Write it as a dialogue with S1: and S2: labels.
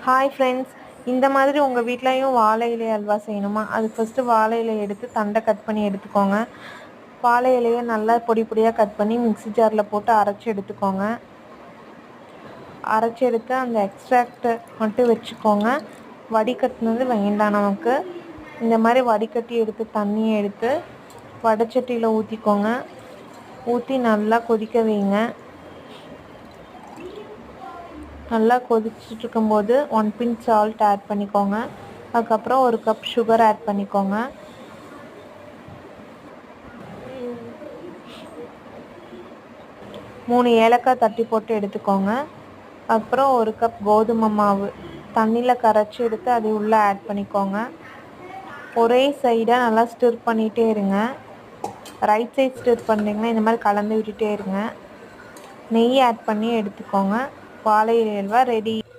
S1: Hi friends, இந்த மாதிரி உங்கள் வீட்லேயும் வாழை இலை அல்வா செய்யணுமா? அது ஃபஸ்ட்டு வாழை இலையை எடுத்து தண்டை கட் பண்ணி எடுத்துக்கோங்க. வாழை இலையை நல்லா பொடி பொடியாக கட் பண்ணி மிக்ஸி ஜாரில் போட்டு அரைச்சி எடுத்துக்கோங்க. அரைச்சி எடுத்து அந்த எக்ஸ்ட்ராக்டை மட்டும் வச்சுக்கோங்க. வடிகட்டினது வேண்டாம் நமக்கு. இந்த மாதிரி வடிகட்டி எடுத்து தண்ணியை எடுத்து வடைச்சட்டியில் ஊற்றிக்கோங்க. ஊற்றி நல்லா கொதிக்க வைங்க. நல்லா கொதிச்சுட்டு இருக்கும்போது 1 பிஞ்ச் சால்ட் ஆட் பண்ணிக்கோங்க. அதுக்கப்புறம் 1 கப் சுகர் ஆட் பண்ணிக்கோங்க. மூணு ஏலக்காய் தட்டி போட்டு எடுத்துக்கோங்க. அப்புறம் 1 கப் கோதுமை மாவு தண்ணியில் கரைச்சி எடுத்து அதை உள்ளே ஆட் பண்ணிக்கோங்க. ஒரே சைடாக நல்லா ஸ்டிர் பண்ணிகிட்டே இருங்க. ரைட் சைட் ஸ்டிர் பண்ணிங்கன்னா இந்த மாதிரி கலந்து விட்டுட்டே இருங்க. நெய் ஆட் பண்ணி எடுத்துக்கோங்க. வாழை இலை அல்வா ரெடி.